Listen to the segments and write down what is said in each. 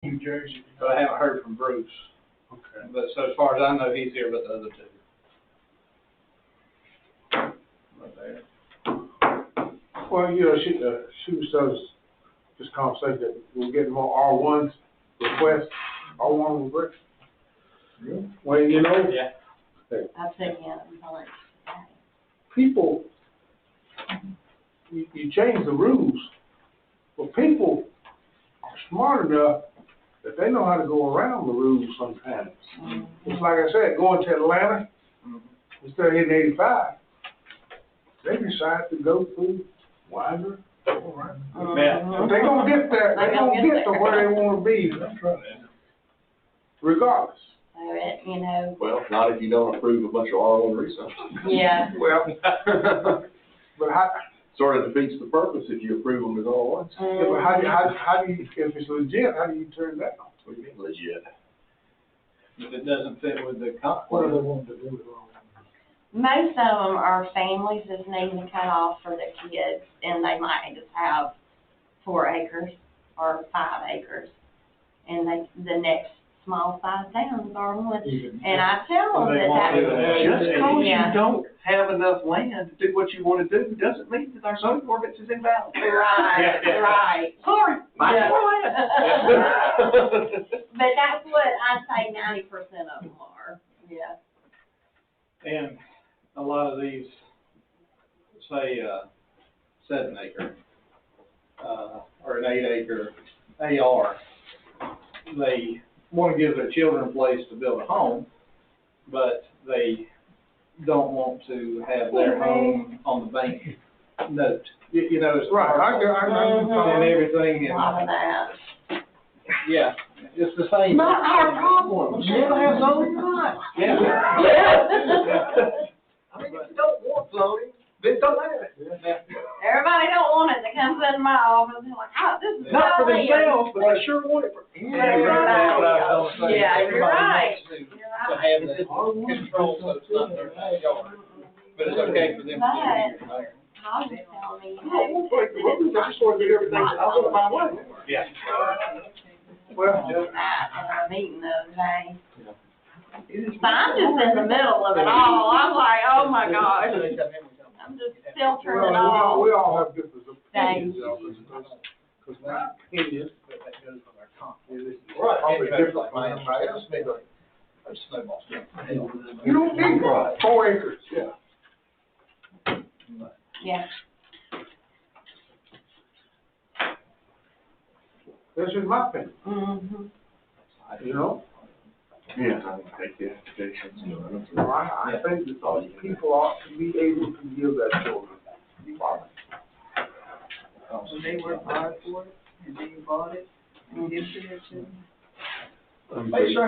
New Jersey. But I haven't heard from Bruce. Okay. But so as far as I know, he's here, but the other two. Right there. Well, you know, she was just conversation that we're getting more R1s requests, R1 requests. Yeah. Well, you know, Yeah. I've said, yeah, I'm like, people, you change the rules, but people are smart enough that they know how to go around the rules sometimes. It's like I said, going to Atlanta, instead of hitting 85, they decide to go through Winder. Yeah. They gonna get there, they gonna get to where they wanna be, regardless. so it, you know, Well, not if you don't approve a bunch of R1 research. yeah. Well, but how, Sort of defeats the purpose if you approve them as R1s. yeah, but how do you, if it's legit, how do you turn that on? What do you mean legit? If it doesn't fit with the What do they want to do with all Most of them are families just needing to cut off for their kids, and they might just have 4 acres or 5 acres. And the next small size towns are one. And I tell them that Just because yeah. you don't have enough land to do what you want to do doesn't mean that our zoning ordinance is invalid. Right, right. Sorry, mine's Yeah. more land. But that's what I'd say 90% of them are, yeah. And a lot of these, say, 7 acre, or an 8 acre AR, they want to give their children a place to build a home, but they don't want to have their home on the bank note. You know, it's. Right, I know. And everything, A lot of that. yeah, it's the same. Not our problem. You want to have zoning rights. Yeah. I mean, if you don't want zoning, then don't have it. Everybody don't want it, that comes in my office, and like, oh, this is Not for my land. themselves, but they sure want it for Everybody else. Yeah, you're right. To You're have right. the control, so it's not their backyard, but it's okay for them to do it there. I'll just tell me, I don't want to break the rules, I just want to do everything, I want my way. Yeah. Well, that at our meeting the other day. So I'm just in the middle of it all. I'm like, oh my gosh. I'm just filtering it all. we all have different Thank opinions, because my opinion, Right. probably different from everybody else. You don't need 4 acres. Yeah. Yeah. That's just my opinion, Mm-hmm. you know? Yeah, I take the applications. I think that people ought to be able to give their children. So they were applied for it, and then you bought it, and you did it too? Hey, sir.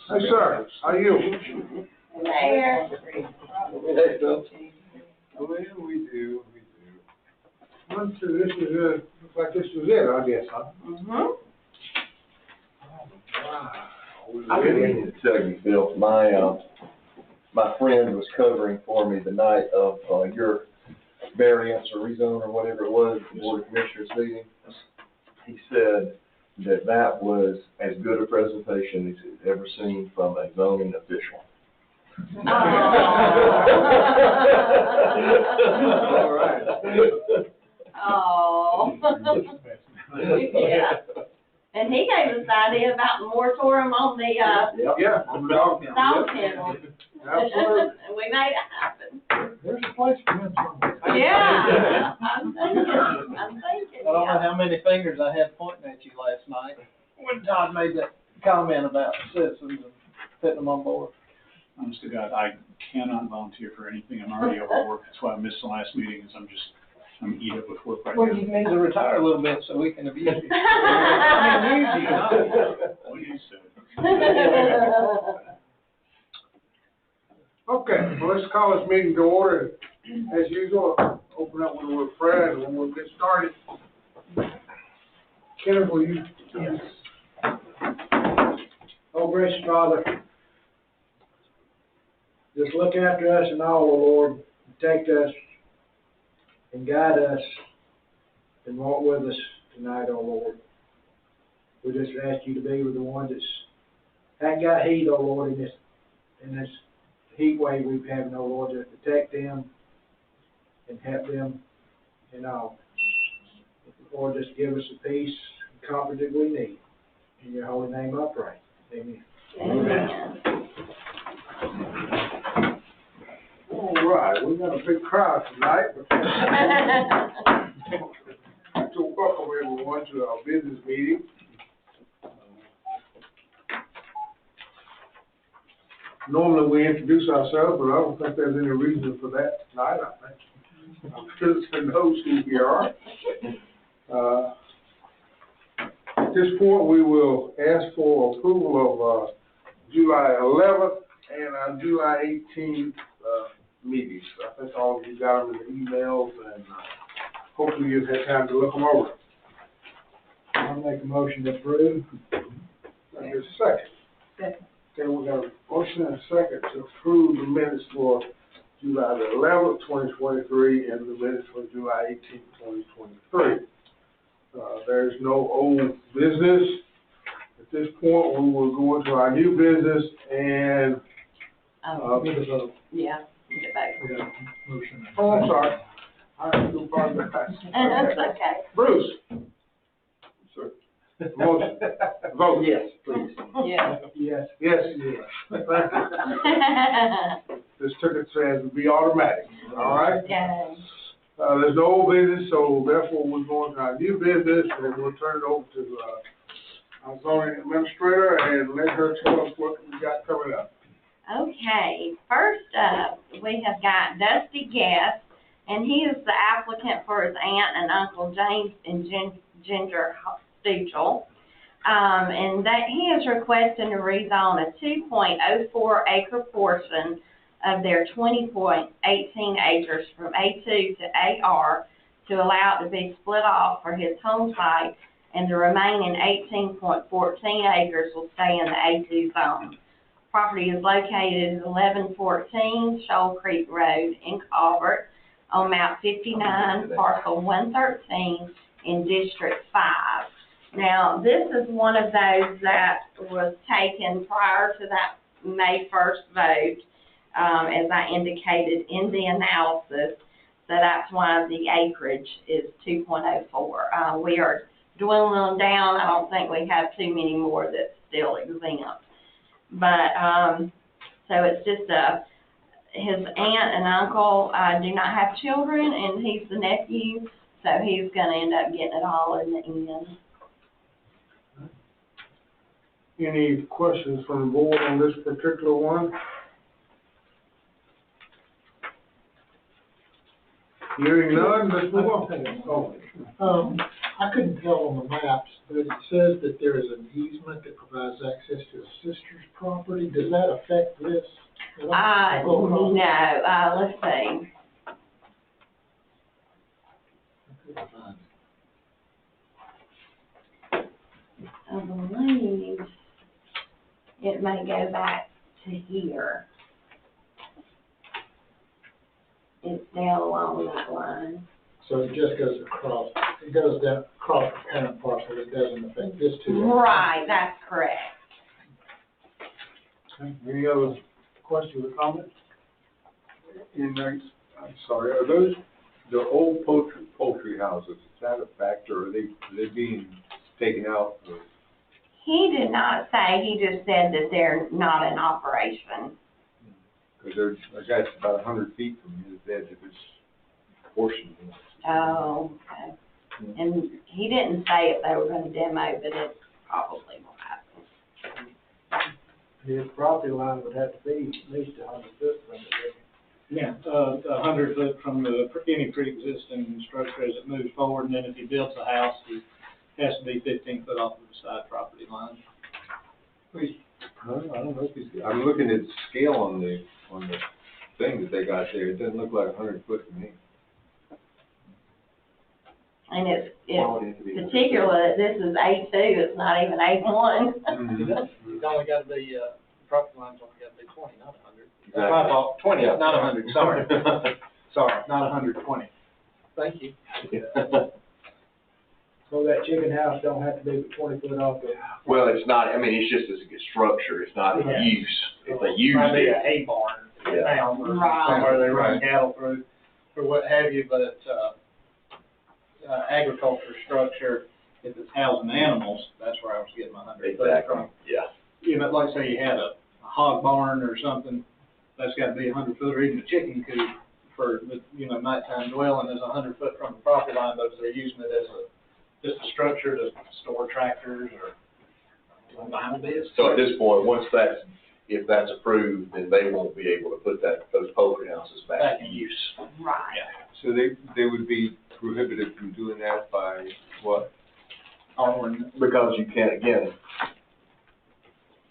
Hey, sir, how are you? There. Hey, Bill. Well, we do. One, two, this is, looks like this is it, I guess, huh? Mm-hmm. I didn't mean to tell you, Bill, my friend was covering for me the night of, your variance or rezone or whatever it was, the Board of Commissioners meeting. He said that was as good a presentation as he's ever seen from a zoning official. All right. Oh. Yeah. And he gave us the idea about the moratorium on the, Yeah. dog kennel. Absolutely. And we made it happen. There's a place for him somewhere. Yeah, I'm thinking, I don't know yeah. how many fingers I had pointing at you last night when Todd made that comment about citizens and putting them on board. Honest to God, I cannot volunteer for anything. I'm already overworked. That's why I missed the last meeting, is I'm eat up with work right Well, now. you need to retire a little bit so we can abuse you. What you said. Okay, well, let's call this meeting to order. As usual, open up with a word of prayer, and then we'll get started. Kenneth, will you? Yes. Oh, gracious Father, just look after us and all, O Lord. Protect us and guide us and walk with us tonight, O Lord. We just ask you to be with the ones that's, hadn't got heat, oh Lord, in this heat wave we've had, oh Lord, just protect them and help them and all. Lord, just give us the peace and comfort that we need. In your holy name I pray. Amen. Amen. All right, we got a big crowd tonight, but to welcome everyone to our business meeting. Normally we introduce ourselves, but I don't think there's any reason for that tonight. I think our visitor knows who we are. At this point, we will ask for approval of July 11th and our July 18th meetings. I think all of you got them in the emails, and hopefully you've had time to look them over. I'll make a motion to approve. There's a second. Second. Okay, we got a motion and a second to approve the minutes for July the 11th, 2023, and the minutes for July 18th, 2023. There's no old business. At this point, we will go into our new business and, Need a vote. Yeah, get back. We got a motion. oh, I'm sorry. I do apologize. That's okay. Bruce? Sir. Motion. Vote. Yes, please. Yeah. Yes. Yes. Yes. This took it to be automatic, all right? Okay. There's no old business, so therefore we're going to our new business, and we'll turn it over to, our zoning administrator and let her tell us what we got coming up. Okay, first up, we have got Dusty Guest, and he is the applicant for his aunt and uncle James and Ginger Stuchel. And that he is requesting to rezone a 2.04 acre portion of their 20.18 acres from A2 to AR to allow it to be split off for his home site, and the remaining 18.14 acres will stay in the A2 zone. Property is located at 1114 Shoal Creek Road in Calvert on map 59, parcel 113 in District 5. Now, this is one of those that was taken prior to that May 1st vote, as I indicated in the analysis, so that's why the acreage is 2.04. We are dwindling down. I don't think we have too many more that's still exempt. But, so it's just his aunt and uncle do not have children, and he's the nephew, so he's gonna end up getting it all in the end. Any questions from the board on this particular one? Hearing none, let's move on. Oh, I couldn't tell on the maps, but it says that there is an easement that provides access to a sister's property. Does that affect this? No, let's see. I believe it may go back to here. It's down along that line. So it just goes across, it goes down across the parent parcel, it doesn't affect this two. Right, that's correct. okay. Any other questions or comments? I'm sorry, are those the old poultry houses? Is that a factor? Are they being taken out? He did not say, he just said that they're not in operation. Because there's, I guess, about 100 feet from his edge of his portion. Oh, okay. And he didn't say if they were gonna demo, but it probably will happen. His property line would have to be at least 100 foot from it. Yeah, 100 foot from any pre-existing structure as it moves forward, and then if he builds a house, he has to be 15 foot off of the side property line. I don't know if he's, I'm looking at the scale on the thing that they got there. It doesn't look like 100 foot to me. And it's particular that this is A2, it's not even A1. It's only gotta be, property line's only gotta be 20, not 100. Exactly. That's my fault, 20, Yeah. not 100, sorry. Sorry, not 120. Thank you. So that chicken house don't have to be but 20 foot off the. Well, it's not, I mean, it's just a structure, it's not a Yeah. use. If they used Might be a it, hay barn in Yeah. town or Right. somewhere they run Right. cattle through, or what have you, but, agriculture structure, if it's housing animals, that's where I was getting my 100 foot exactly, from. yeah. You know, like say you had a hog barn or something, that's gotta be 100 foot, or even a chicken coop for, the nighttime dwelling is 100 foot from the property line, but if they're using it as just a structure to store tractors or behind this. So at this point, if that's approved, then they won't be able to put those poultry houses Back in use. Right. So they would be prohibited from doing that by what? Our ordinance. Because you can't, again,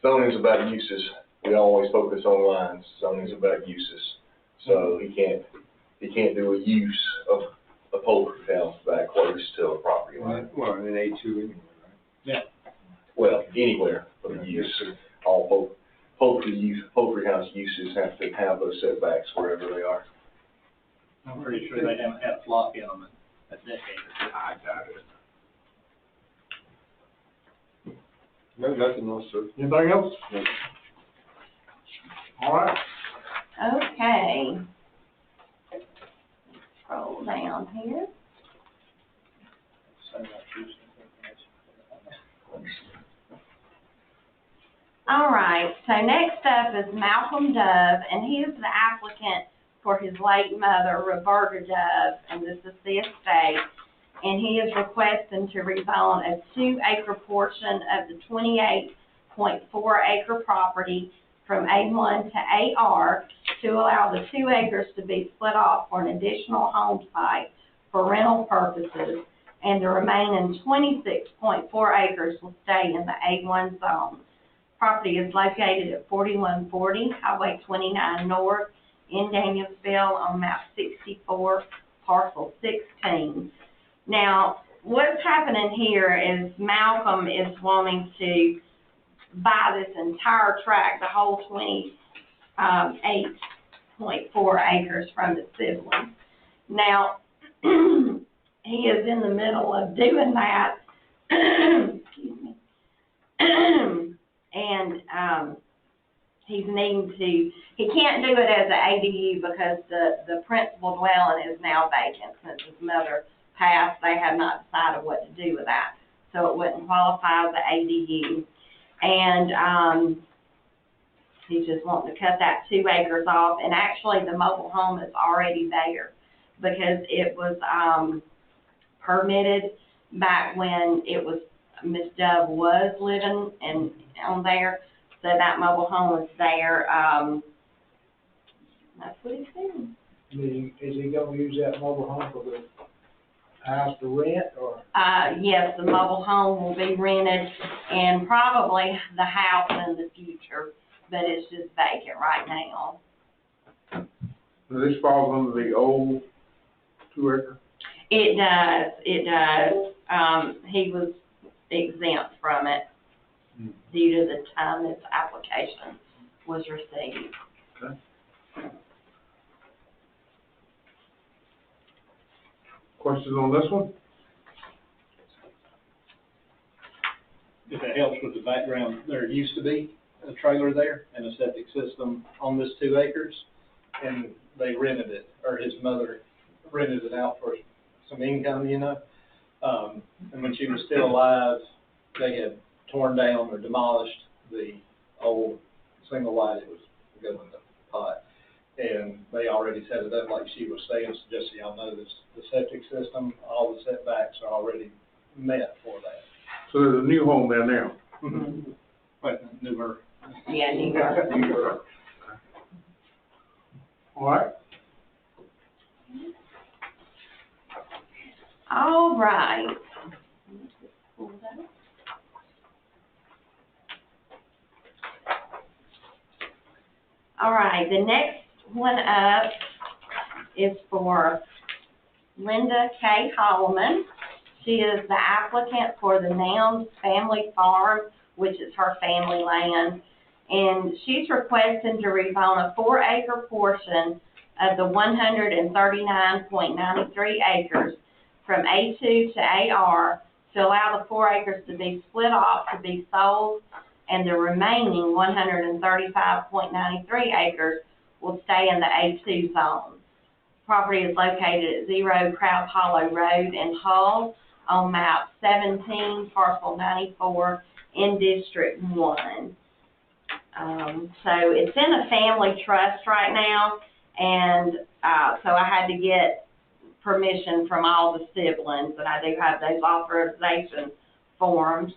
zoning's about uses. We always focus on lines. Zoning's about uses. So he can't do a use of a poultry house back close to a property line. Well, in A2 anyway, right? Well, anywhere but a Yes, use. sir. All poultry house uses have to have those setbacks wherever they are. I'm pretty sure they haven't had a flock in them in a decade. I doubt it. No, nothing else, sir. Anything else? No. All right. Okay. Scroll down here. So that's used. All right, so next up is Malcolm Dove, and he is the applicant for his late mother, Roberta Dove, and this is the estate. And he is requesting to rezone a 2-acre portion of the 28.4-acre property from A1 to AR to allow the 2 acres to be split off for an additional home site for rental purposes, and the remaining 26.4 acres will stay in the A1 zone. Property is located at 4140 Highway 29 North in Danielsville on map 64, parcel 16. Now, what's happening here is Malcolm is wanting to buy this entire tract, the whole 28.4 acres from the siblings. Now, he is in the middle of doing that. Excuse me. And he's needing to, he can't do it as an ADU because the principal dwelling is now vacant since his mother passed. They have not decided what to do with that, so it wouldn't qualify as an ADU. And he's just wanting to cut that 2 acres off, and actually the mobile home is already there because it was permitted back when it was Miss Dove was living on there, so that mobile home was there. That's what he's saying. Is he gonna use that mobile home for the house to rent, or? Yes, the mobile home will be rented, and probably the house in the future, but it's just vacant right now. This falls under the old 2 acre? It does. He was exempt from it due to the time this application was received. Okay. Questions on this one? If it helps with the background, there used to be a trailer there and a septic system on this 2 acres, and they rented it, or his mother rented it out for some income, and when she was still alive, they had torn down or demolished the old single wide that was going in the pot, and they already set it up like she was saying. So just so y'all know, the septic system, all the setbacks are already met for that. So there's a new home there now? But newer. Yeah, newer. All right. All right. All right, the next one up is for Linda K. Holloman. She is the applicant for the Nouns Family Farm, which is her family land. And she's requesting to rezone a 4-acre portion of the 139.93 acres from A2 to AR to allow the 4 acres to be split off to be sold, and the remaining 135.93 acres will stay in the A2 zone. Property is located at 0 Crowd Hollow Road in Hull on map 17, parcel 94 in District 1. So it's in a family trust right now, and so I had to get permission from all the siblings, and I do have those authorization forms.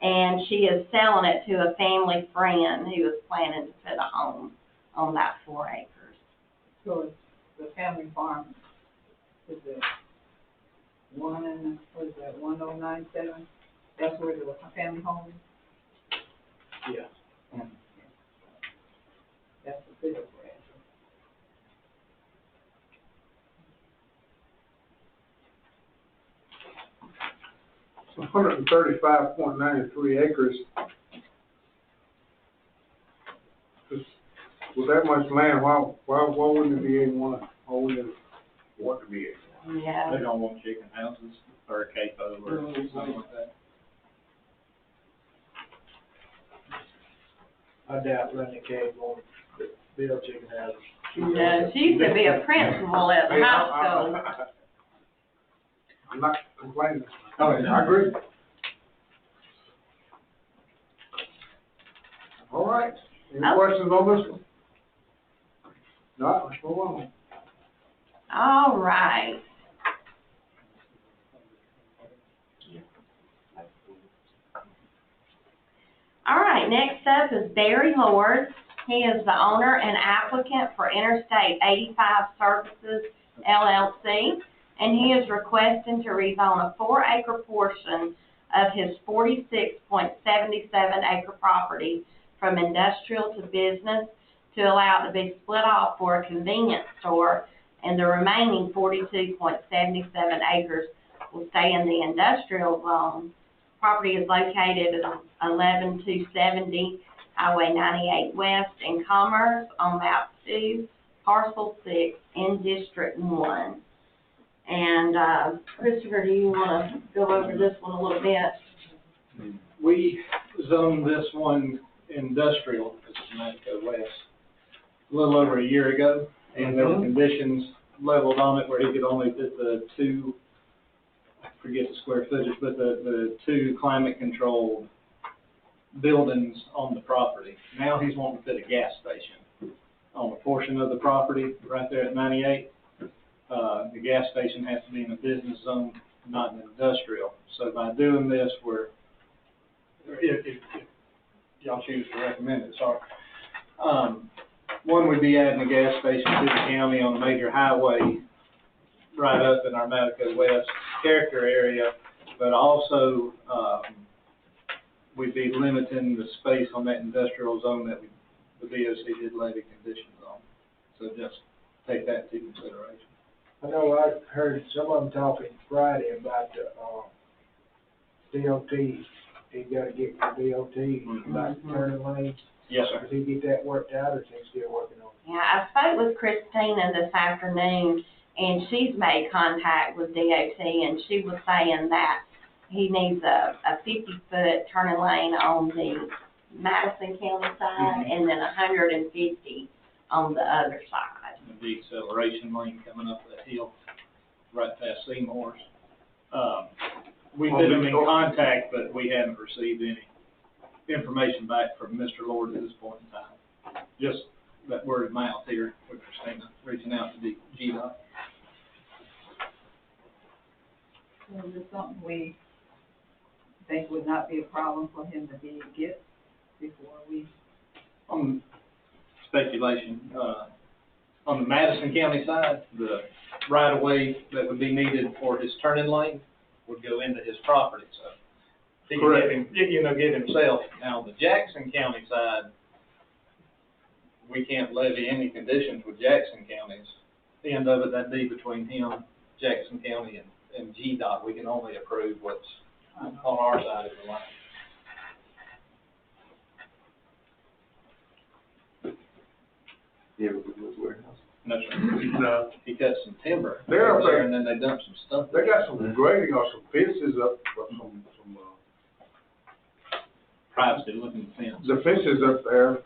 And she is selling it to a family friend who is planning to put a home on that 4 acres. So it's the family farm, is it what is that, 1097? That's where the family home is? Yeah. That's the bigger branch. 135.93 acres. With that much land, why wouldn't it be A1? Why wouldn't it want to be A1? Yeah. They don't want chicken houses or a capo or something like that. I doubt Lenny Cave won't build chicken houses. No, she used to be a principal at the high school. I'm not complaining. Oh, yeah, I agree. All right, any Okay. questions on this one? No, let's move on. All right. All right, next up is Barry Lord. He is the owner and applicant for Interstate 85 Services LLC, and he is requesting to rezone a 4-acre portion of his 46.77 acre property from industrial to business to allow it to be split off for a convenience store, and the remaining 42.77 acres will stay in the industrial zone. Property is located at 11270 Highway 98 West in Commerce on map 2, parcel 6 in District 1. And, Christopher, do you want to go over this one a little bit? We zoned this one industrial, this is Mexico West, a little over a year ago, and there were conditions leveled on it where he could only fit the 2, I forget the square footage, but the 2 climate-controlled buildings on the property. Now he's wanting to fit a gas station on a portion of the property right there at 98. The gas station has to be in a business zone, not an industrial. So by doing this, if y'all choose to recommend it, sorry. One would be adding a gas station to the county on a major highway right up in our Madison West character area, but also, we'd be limiting the space on that industrial zone that the DOC did levy conditions on. So just take that into consideration. I know I heard some of them talking Friday about the, DOT. He gotta get with DOT about the turning lanes. Yes, sir. Does he get that worked out, or is he still working on it? Yeah, I spoke with Christina this afternoon, and she's made contact with DOT, and she was saying that he needs a 50-foot turning lane on the Madison County side, and then 150 on the other side. The acceleration lane coming up that hill right past Seymour's. We've been in contact, but we haven't received any information back from Mr. Lord at this point in time. Just that word of mouth here with Christina reaching out to the GDOT. So is this something we think would not be a problem for him to get before we? Speculation, on the Madison County side, the right-of-way that would be needed for his turning lane would go into his property, so he can get himself. Now, the Jackson County side, we can't levy any conditions with Jackson County's. The end of it, that'd be between him, Jackson County, and GDOT. We can only approve what's on our side of the line. Yeah, with the warehouse. No, sir. No. He cut some timber. They're up there. And then they dumped some stuff. They got some grading or some fences up, or some, Privacy looking fence. the fences up there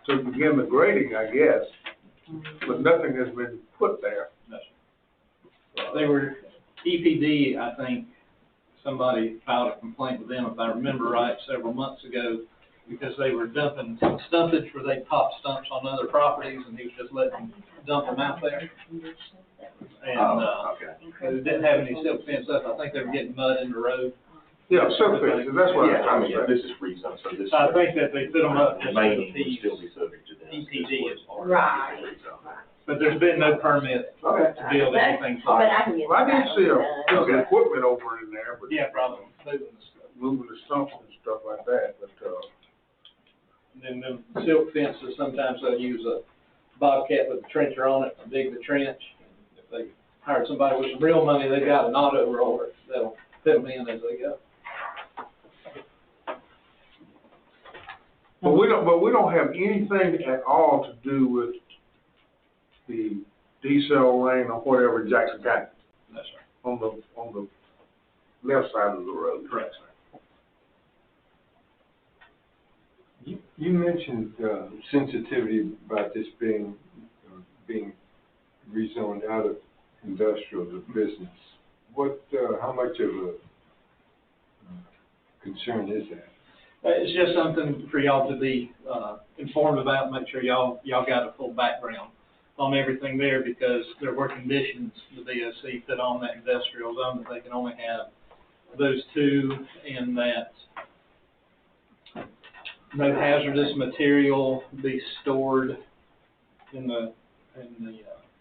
to begin the grading, I guess. But nothing has been put there. No, sir. They were, EPD, I think, somebody filed a complaint with them, if I remember right, several months ago, because they were dumping stumpage where they popped stumps on other properties, and he was just letting them dump them out there. And, Okay. they didn't have any silk fence up. I think they were getting mud in the road. Yeah, some fences, that's what I'm Yeah, I trying mean, to say. this is rezoned, so this. So I think that they put them up just for the Remaining would P, still be subject to this. EPD as far as. Right. But there's been no permit Okay. to build anything. But I can get. Well, I did see a, done. piece of equipment over in there, but Yeah, probably. Moving the stuff. moving the stumps and stuff like that, but, And then the silk fences, sometimes they'll use a bobcat with a trencher on it to dig the trench. If they hired somebody with some real money, they've got an auto roller, that'll fit them in as they go. but we don't have anything at all to do with the diesel lane or whatever in Jackson County, No, sir. on the left side of the road. Correct, sir. You mentioned, sensitivity about this being rezoned out of industrial to business. What, how much of a concern is that? It's just something for y'all to be, informed about, make sure y'all got a full background on everything there, because there were conditions the DOC put on that industrial zone that they can only have those two, and that no hazardous material be stored in the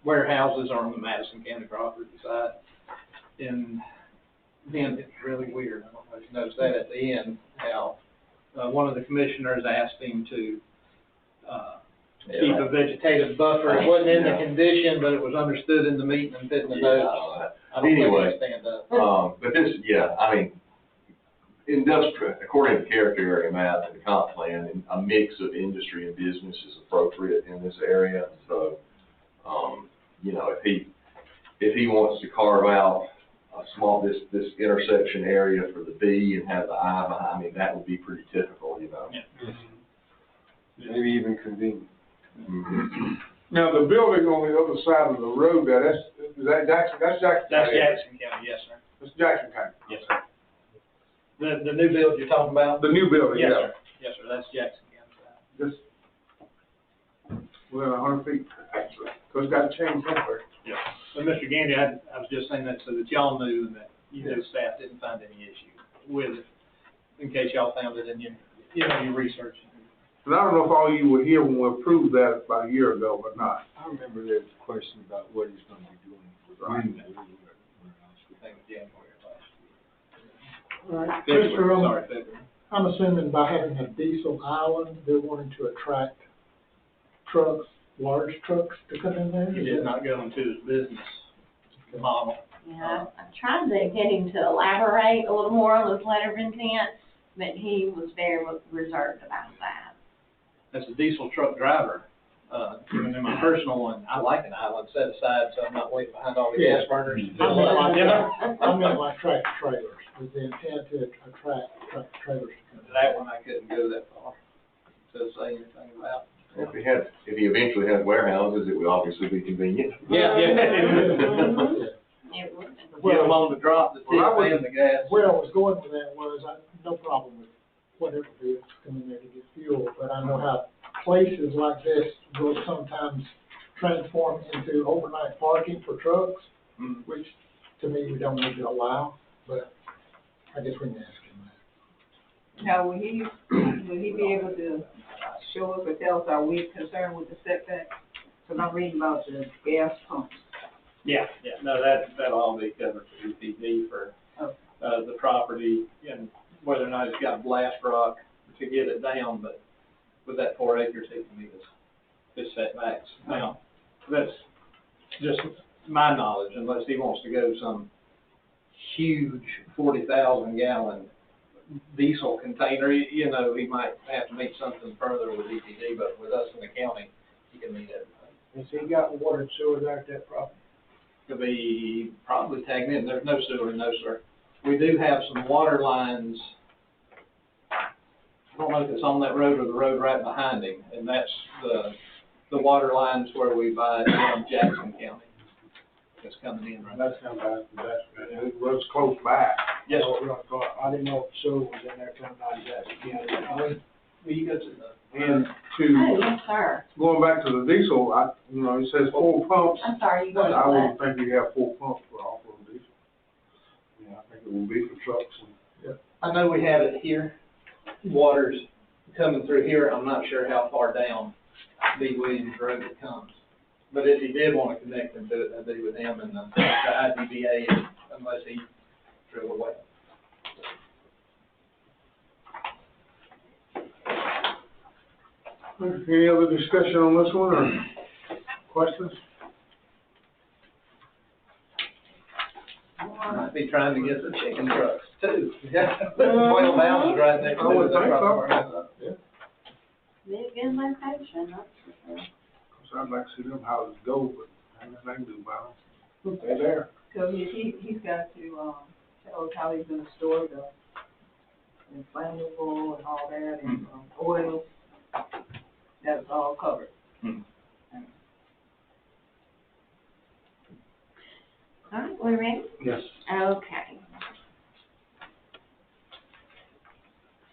warehouses or on the Madison County property side. And then it's really weird, I don't know if you noticed that at the end, how, one of the commissioners asked him to, keep a vegetative buffer. It wasn't in the condition, but it was understood in the meeting and fit in the notes. I don't think Anyway, they stand up. but this, yeah, I mean, industrial, according to character area map and the comp plan, a mix of industry and business is appropriate in this area. So, you know, if he wants to carve out a small, this intersection area for the B and have the I behind, I mean, that would be pretty typical, you know. Yeah. Maybe even convenient. Mhm. Now, the building on the other side of the road there, is that Jackson, that's Jackson That's County? Jackson County, yes, sir. That's Jackson County. Yes, sir. The new build you're talking about? The new building, Yes, yeah. sir. Yes, sir, that's Jackson County side. Just within 100 feet, actually, so it's got to change somewhere. Yeah. But Mr. Gandy, I was just saying that so that y'all knew and that, you know, staff didn't find any issue with it, in case y'all found it in your research. And I don't know if all you were here when we approved that about a year ago, but not. I remember there was a question about what he's gonna be doing with Right. wind. I think January of last year. All right, February, Mr. sorry, February. I'm assuming by having a diesel island, they're wanting to attract trucks, large trucks to come in there? He did not go into his business model. Yeah, I tried to get him to elaborate a little more on his letter of intent, but he was very reserved about that. As a diesel truck driver, even in my personal one, I like an island set aside, so I'm not waiting behind all the gas burners. to I fill meant up, like, you know? I meant like tractor trailers, with the intent to attract tractor trailers to come in. That one I couldn't go that far to say anything about. If he eventually has warehouses, it would obviously be convenient. Yeah. Mhm. It would. Get them on the drop, the tip Well, I would- and the gas. Where I was going with that was, no problem with whatever vehicles come in there to get fuel, but I know how places like this will sometimes transform into overnight parking for trucks, Mhm. which to me, we don't need to allow, but I guess we can ask him that. Now, will he be able to show us or tell us, are we concerned with the setback? Because I'm reading about the gas pumps. Yeah, no, that'll all be covered for EPD for, the property and whether or not it's got blast rock to get it down, but with that 4 acres, he can meet his setbacks. Now, that's just my knowledge, unless he wants to go some huge 40,000 gallon diesel container, you know, he might have to meet something further with EPD, but with us in the county, he can meet everything. Has he got water and sewer there at that property? Could be probably tagging in, there's no sewer, no sir. We do have some water lines. I don't know if it's on that road or the road right behind him, and that's the water lines where we buy from Jackson County. That's coming in right now. That's coming back, it was close by. Yes, Oh, sir. right. I didn't know if the sewer was in there coming out of Jackson County. Will you go to the? And Oh, to, yes, sir. going back to the diesel, it says 4 pumps. I'm sorry, you going to I what? wouldn't think you have 4 pumps for off-road diesel. Yeah, I think it will be for trucks and. I know we have it here, water's coming through here, I'm not sure how far down B. Williams Road it comes. But if he did want to connect and do it, that'd be with him and the IDBA, unless he drilled away. Any other discussion on this one, or questions? Might be trying to get the chicken trucks too. Yeah, 12 ounces right next to I it. would That's think probably- so. Big in location, that's for sure. Cause I'd like to see them houses go, but ain't nothing I can do about them. They're there. So he's got to, tell us how he's gonna store the inflammable and all that, and oil. That's all covered. All right, we ready? Yes. Okay.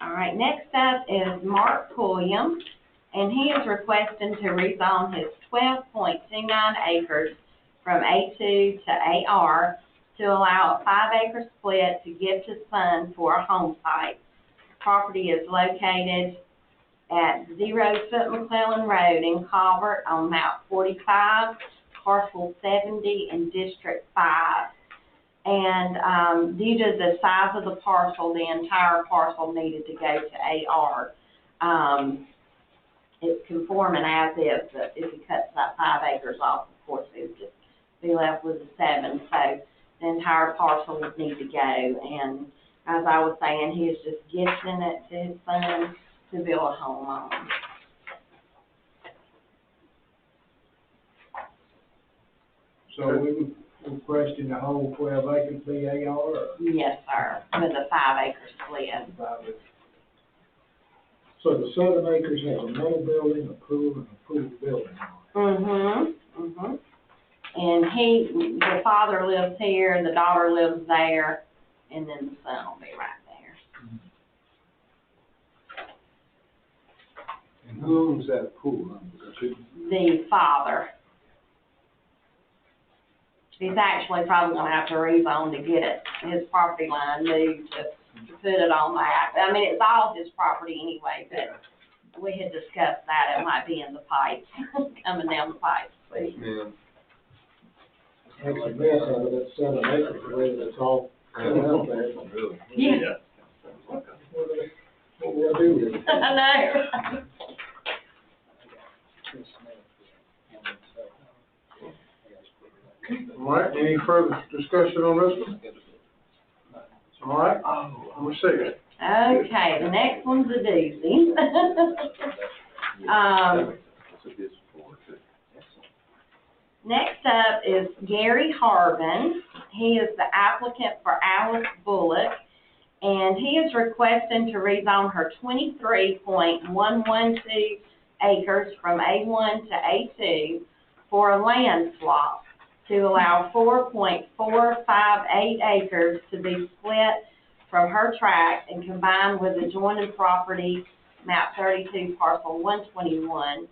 All right, next up is Mark Pulliam, and he is requesting to rezone his 12.29 acres from A2 to AR to allow a 5-acre split to give to son for a home site. Property is located at 0 Foot McClellan Road in Colbert on map 45, parcel 70 in District 5. And due to the size of the parcel, the entire parcel needed to go to AR. It's conforming as is, but if he cuts that 5 acres off, of course, it would just be left with the 7. So the entire parcel would need to go. And as I was saying, he is just gifting it to his son to build a home on. So we would requesting the whole 12 acres be AR or? Yes, sir, with a 5-acre split. 5 acres? So the 7 acres has a metal building, a pool, and a pool building on it. And the father lives here, the daughter lives there, and then the son will be right there. And who owns that pool? The father. He's actually probably gonna have to rezone to get it, his property line moved to put it on that. I mean, it's all his property anyway, but we had discussed that, it might be in the pipes, coming down the pipes. Yeah. Makes a mess out of that 7 acres, the way that it's all cut out there. Really? Yeah. What will I do with it? I know. All right, any further discussion on this one? All right, number 6. Okay, the next one's a doozy. Next up is Gary Harvin. He is the applicant for Alice Bullock, and he is requesting to rezone her 23.112 acres from A1 to A2 for a land swap to allow 4.458 acres to be split from her tract and combined with adjoining property, map 32, parcel 121,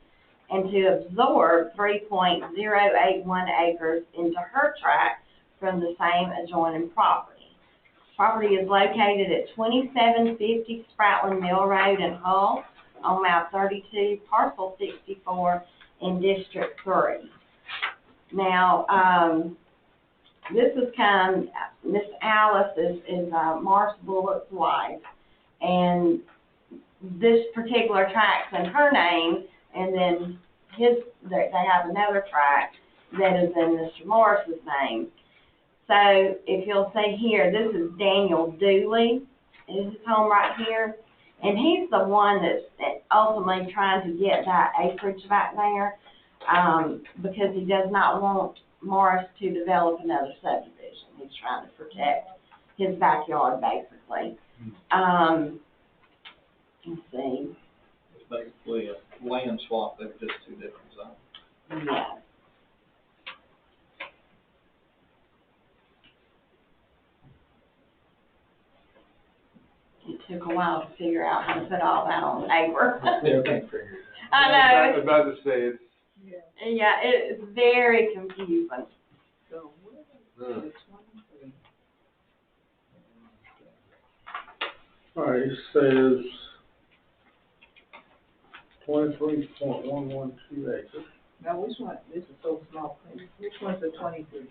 and to absorb 3.081 acres into her tract from the same adjoining property. Property is located at 2750 Spratland Mill Road in Hull on map 32, parcel 64 in District 3. Now, this is Miss Alice is Marsh Bullock's wife, and this particular tract's in her name, and then they have another tract that is in Mr. Morris's name. So if you'll see here, this is Daniel Dooley, is his home right here, and he's the one that's ultimately trying to get that acreage back there. because he does not want Morris to develop another subdivision. He's trying to protect his backyard, basically. Let's see. It's basically a land swap, they're just two different zones. Yeah. It took a while to figure out how to put all that on paper. I know. I was about to say, it's, Yeah, it's very confusing. So, where is the 23? All right, it says 23.112 acres. Now, which one, this is so small, which one's the 23?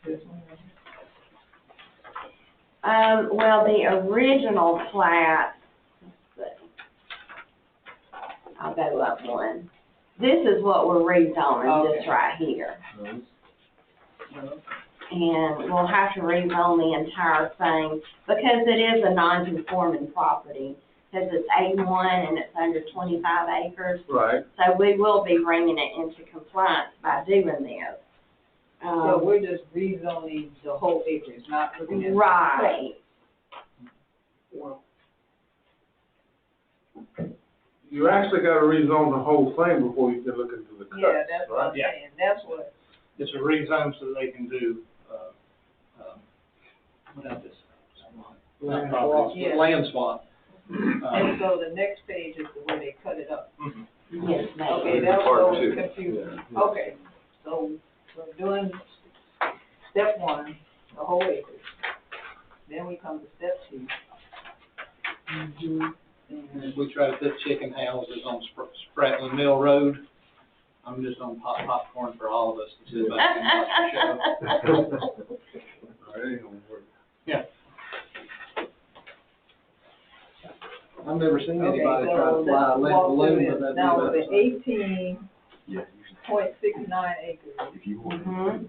This one, right here? Well, the original plat, let's see. I'll go up one. This is what we're rezoning, this Okay. right here. No. And we'll have to rezone the entire thing because it is a non-conforming property. Because it's A1 and it's under 25 acres. Right. So we will be bringing it into compliance by doing this. So we're just rezoning the whole acreage, not looking at. Right. Well, you actually gotta rezone the whole thing before you can look into the cuts. Yeah, that's what I'm Yeah. saying, that's what, It's a rezone so they can do, what else is? Land Not properties, swap. but land swap. and so the next page is the way they cut it up. Mhm. Yes, ma'am. Okay, that Part was two. confusing. Yeah. Okay, so we're doing step one, the whole acreage. Then we come to step two. And if we try to put chicken houses on Spratly Mill Road, I'm just on popcorn for all of us to sit back and watch the show. All right, ain't gonna work. Yeah. I've never seen Okay, anybody try so to fly a let's walk through balloon this. with that. Now, the 18.69 Yeah, acres. if you want. Mhm.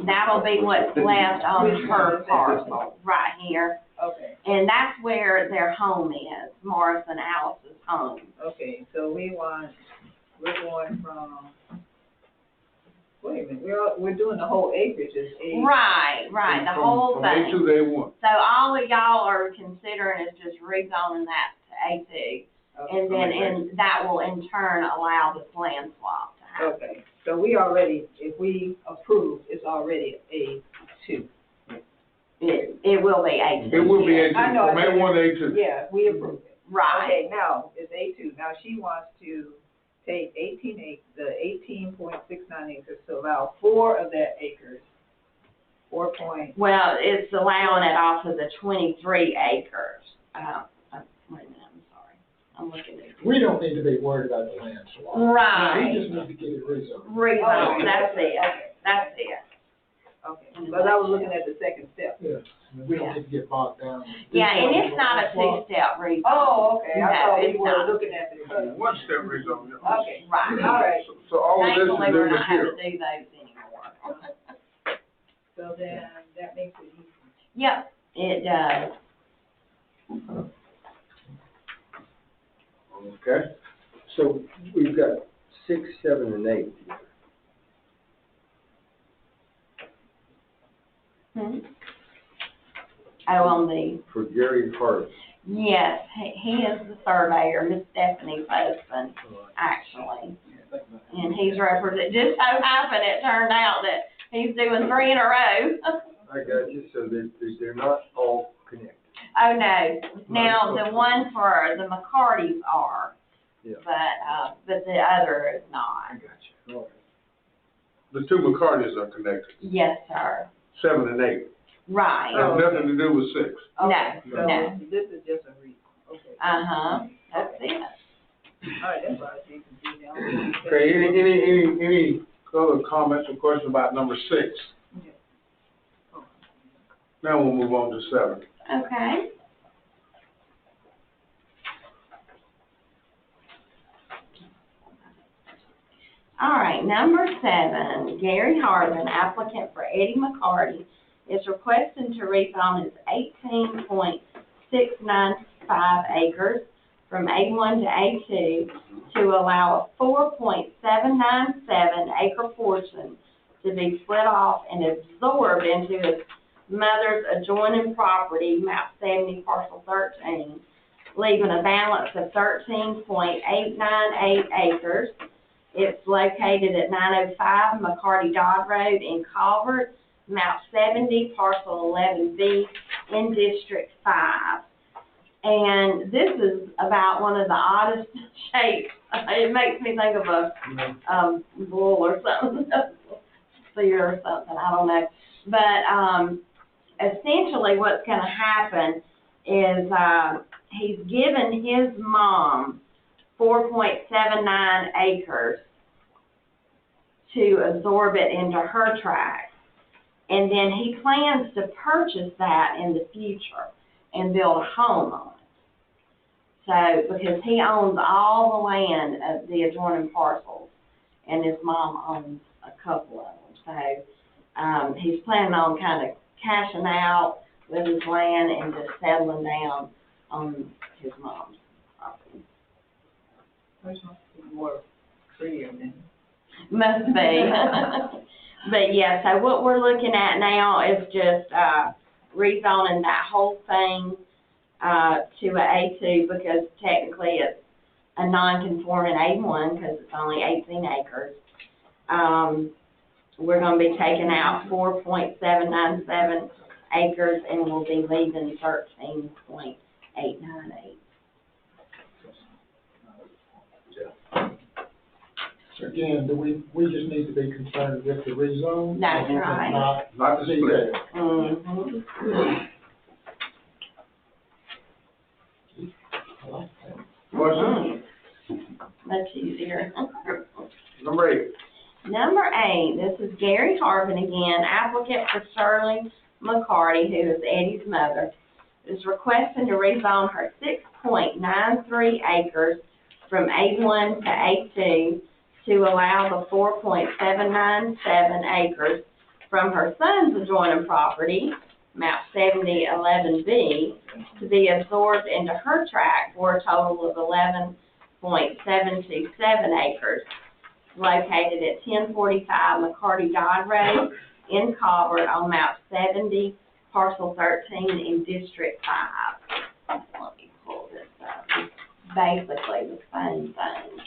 That'll be what's left on her parcel, right here. Okay, And that's where their home is, Morris and Alice's home. okay, so we're going from, wait a minute, we're doing the whole acreage as A. Right, the whole From thing. A2 to A1. So all of y'all are considering is just rezoning that to A2. Okay. And then, that will in turn allow this land swap to happen. Okay, so we already, if we approve, it's already A2. It will be A2. It will be yes. A2, I know, from A1 to A2. Yeah, we approve it. Right. Okay, now, it's A2. Now, she wants to take 18.69 acres to allow 4 of that acres, 4 point, Well, it's allowing it off of the 23 acres. Wait a minute, I'm sorry. I'm looking at. We don't need to be worried about the land swap. Right. We just need to get it rezoned. Rezone, Okay. that's it, Okay. that's it. okay, but I was looking at the second step. Yeah, we don't need to get bogged down. Yeah, and it's not a two-step rezone. Oh, okay, I No, thought we it's were not. looking at the cut. One step rezone. yeah. Okay, Right. all right, So all of this Thankfully, is we're in not having to material. do those anymore. so then that makes it easy. Yep, it does. Okay. So we've got 6, 7, and 8. Hmm. Oh, on the, For Gary Hart. yes, he is the surveyor, Miss Stephanie's husband, actually. And he's just so happened it turned out that he's doing 3 in a row. I got you, so they're not all connected. Oh, no. Now, the one for the McCartys are, Yeah. but the other is I not. got you. All right. The two McCartys are connected, Yes, sir. 7 and 8. Right. Oh. Has nothing to do with 6. Okay, No, so no. this is just a okay. Uh-huh, that's it. All right, that's why I was confused. Okay, any other comments or questions about number 6? Now we'll move on to 7. Okay. All right, number 7, Gary Harden, applicant for Eddie McCarty, is requesting to rezone his 18.695 acres from A1 to A2 to allow a 4.797 acre portion to be split off and absorbed into his mother's adjoining property, map 70, parcel 13, leaving a balance of 13.898 acres. It's located at 905 McCarty Dodd Road in Calvert, map 70, parcel 11B in District 5. And this is about one of the oddest shapes. It makes me think of a bull or something, steer or something, I don't know. But essentially what's going to happen is he's given his mom 4.79 acres to absorb it into her tract. And then he plans to purchase that in the future and build a home on it. So, because he owns all the land of the adjoining parcels, and his mom owns a couple of them. So, he's planning on kind of cashing out with his land and just settling down on his mom's property. There's must be more prettier than. Must be. But yeah, so what we're looking at now is just rezoning that whole thing to a A2 because technically it's a non-conforming A1 because it's only 18 acres. We're going to be taking out 4.797 acres and we'll be leaving 13.898. So again, we just need to be concerned with the rezone? That's right. Not the split. Mm-hmm. Question? Much easier. Number 8. Number 8, this is Gary Harvin again, applicant for Shirley McCarty, who is Eddie's mother, is requesting to rezone her 6.93 acres from A1 to A2 to allow the 4.797 acres from her son's adjoining property, map 7011B, to be absorbed into her tract for a total of 11.727 acres, located at 1045 McCarty Dodd Road in Calvert on map 70, parcel 13 in District 5. Let me pull this up. It's basically the same thing.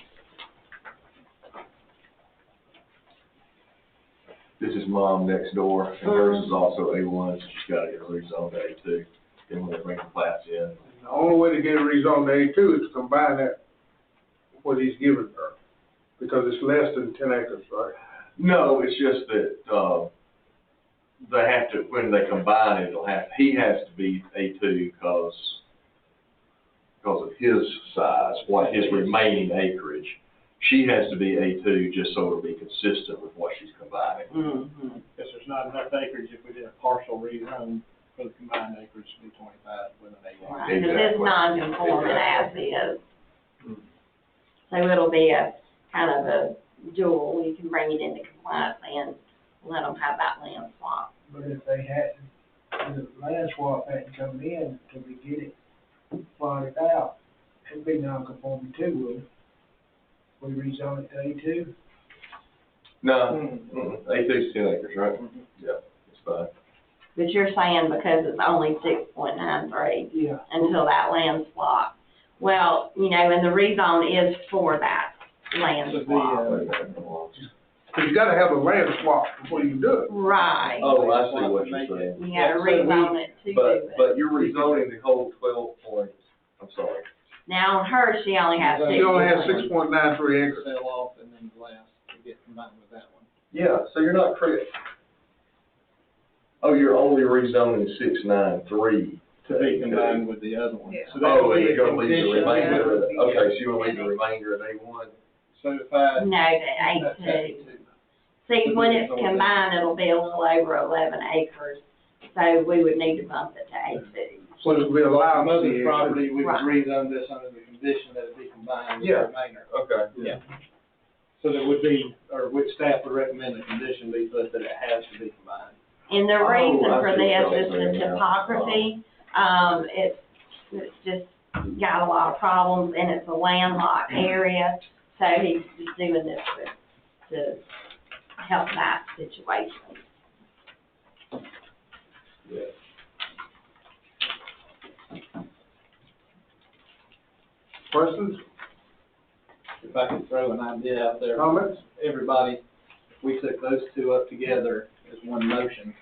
This is mom next door, and hers is also A1, so she's got to get rezoned to A2. Then when they bring the plats in. The only way to get it rezoned to A2 is to combine that with what he's given her, because it's less than 10 acres, right? No, it's just that, they have to, when they combine it, he has to be A2 because of his size, what his remaining acreage. She has to be A2 just so it'll be consistent with what she's combining. Mm-hmm. Because there's not enough acreage if we did a partial rezone for the combined acreage to be 25 with an A1. Right, because it's non-conforming as is. So it'll be a kind of a dual, you can bring it into compliance and let them have that land swap. But if they hadn't, the land swap hadn't come in till we get it plotted out, it'd be non-conforming too, wouldn't it? We rezone it to A2? No, A2's 10 acres, right? Mm-hmm. Yeah, it's fine. But you're saying because it's only 6.93 Yeah. until that land swap. Well, you know, and the rezone is for that land So swap. Because you gotta have a land swap before you do it. Right. Oh, I see what you're saying. You gotta rezone it to do it. But you're rezoning the whole 12 points, I'm sorry. Now on her, she only has You only have 6. 6.93 acres. Sell off and then the last to get combined with that one. Yeah, so you're not creating. Oh, you're only rezoning 693. To be combined with the other one. Yeah. So that Oh, would and be you're a gonna leave the condition. remainder of it, okay, so you're gonna leave the remainder of A1? So if I. No, the A2. See, when it's combined, it'll be a little over 11 acres, so we would need to bump it to A2. So it'll be allowed to Mother's be property, we would Right. rezone this under the condition that it be combined with the Yeah. remainder. Okay. Yeah. So there would be, or which staff would recommend the condition be put that it has to be combined. And the Oh, reason I for see what this you're is the saying now. topography, it's just, got a lot of problems, and it's a landlocked area, so he's just doing this to help that situation. Questions, If I could throw an idea out there, comments? everybody, we took those two up together as one motion,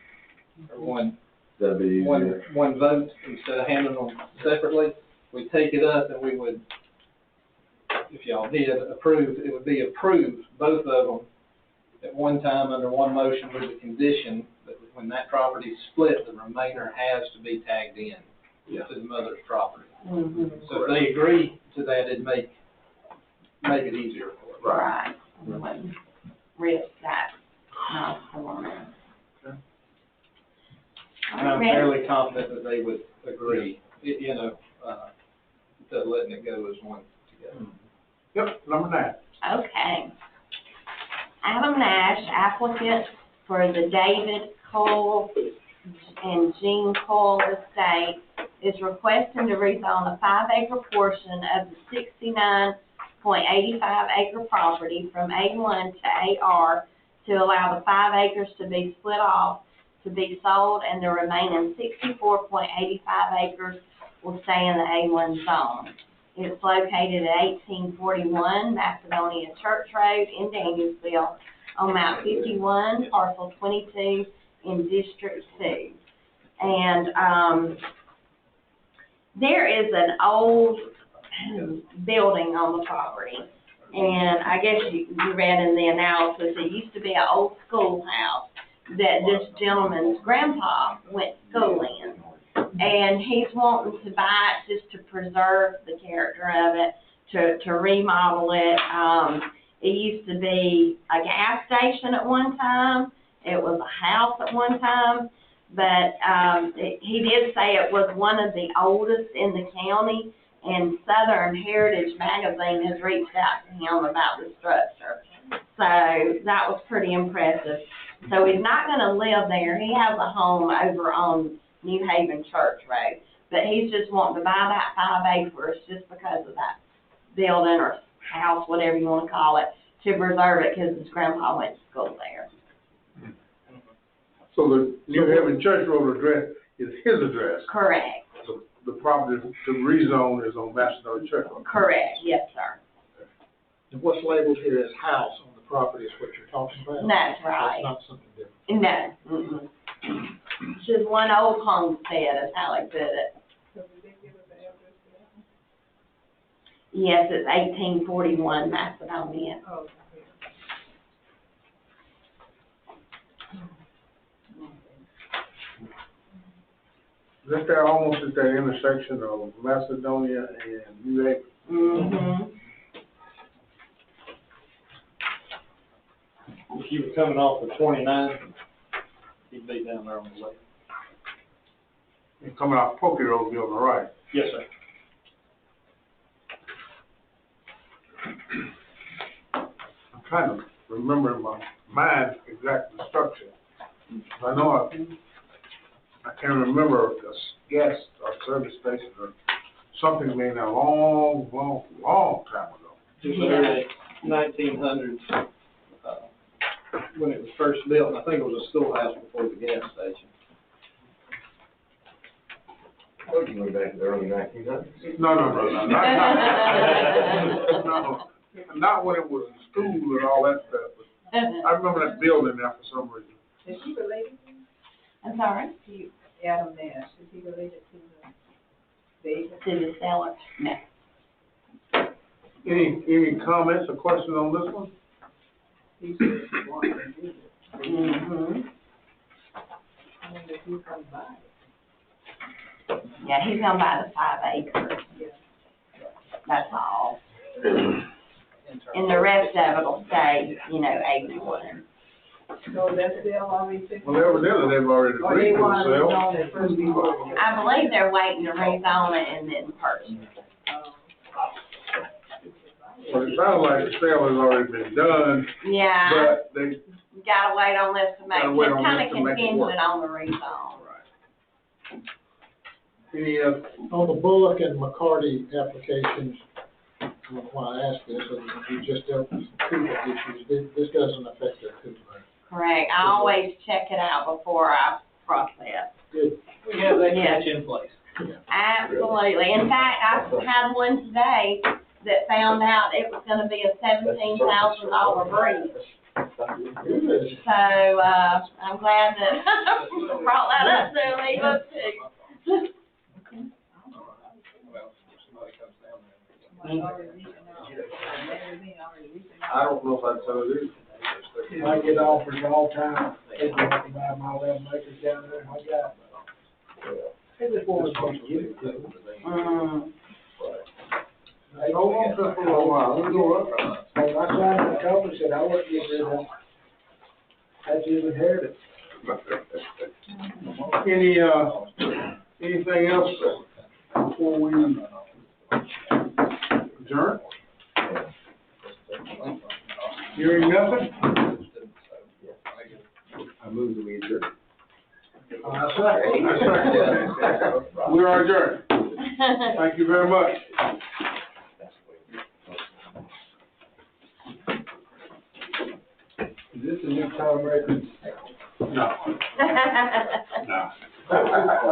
or one That'd be easier. one vote, instead of handling them separately. We take it up and we would, if y'all did approve, it would be approved, both of them, at one time under one motion with the condition that when that property is split, the remainder has to be tagged in to the mother's property. Mm-hmm. So if they agree to that, it'd make it easier for them. Right, and wouldn't risk that, for them. And I'm fairly confident that they would agree, to letting it go as one together. Yep, number 9. Okay. Adam Nash, applicant for the David Cole and Jean Cole estate, is requesting to rezone a 5-acre portion of the 69.85 acre property from A1 to AR to allow the 5 acres to be split off to be sold, and the remaining 64.85 acres will stay in the A1 zone. It's located at 1841 Macedonia Church Road in Danielsville on map 51, parcel 22 in District 2. And there is an old building on the property, and I guess you read in the analysis, it used to be an old schoolhouse that this gentleman's grandpa went to school in. And he's wanting to buy it just to preserve the character of it, to remodel it. It used to be a gas station at one time. It was a house at one time. But he did say it was one of the oldest in the county, and Southern Heritage Magazine has reached out to him about the structure. So that was pretty impressive. So he's not going to live there. He has a home over on New Haven Church Road, but he's just wanting to buy that 5 acres just because of that building or house, whatever you want to call it, to preserve it because his grandpa went to school there. So the New Haven Church Road address is his address. Correct. The property to rezone is on Macedonia Church Road. Correct, yes, sir. And what's labeled here as house on the property is what you're talking about? That's right. That's not something different. No. Mm-mm. It's just one old homestead is how they put it. So did they give us the address for that one? Yes, it's 1841 Macedonia. Oh, okay. Is that there almost at that intersection of Macedonia and New Haven? Mm-hmm. If you were coming off of 29, he'd be down there on the left. And coming off Pokey Road, be on the right. Yes, sir. I'm trying to remember in my mind exactly the structure. I know I can't remember the gas or service station or something being there a long time ago. Just early 1900s, when it was first built, and I think it was a schoolhouse before the gas station. Oh, you went back to the early 1900s? No, not when it was in school and all that stuff. But I remember that building there for some reason. Is he related I'm sorry? to Adam Nash? Is he related to David? To the seller? No. Any comments or questions on this one? He said he wanted to do it. Mm-hmm. I mean, if he's gonna buy it. Yeah, he's gonna buy the 5 acres. Yeah. That's all. And the rest of it'll stay, A1. So that's still already fixed? Well, evidently they've already Or they agreed to want to sell. rezone it first before? I believe they're waiting to rezone it and then purchase it. But it sounds like the sale has already been done, Yeah, but they, you gotta wait on this to make, Gotta wait it's on kinda this to make it work. contingent on the rezone. Any, On the Bullock and McCarty applications, when I asked this, we just dealt with some CUPA issues, this doesn't affect their CUPA. Correct, I always check it out before I process. Good. We have that Yeah. catch in place. Absolutely, in fact, I had one today that found out it was gonna be a $17,000 breach. Good. So, I'm glad that you brought that up to me, but too. I don't know if I'd tell you. I get offers all the time, people want to buy my 11 acres down there, I got, they just want to give it to them. They don't want to for a while, they go up. And I signed the company, said I wouldn't get rid of it. That's his inheritance. Any, anything else before we adjourn? Hearing nothing? I move that we adjourn. I second. We are adjourned. Thank you very much. Is this a new time record? No.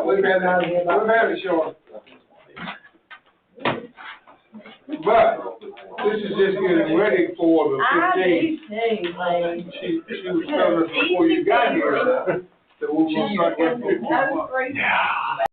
We've had out here about. We've had it short. But this is just getting ready for the I 15th. do too, lady. She was telling us before you got here that we were gonna start getting 15 months. Yeah.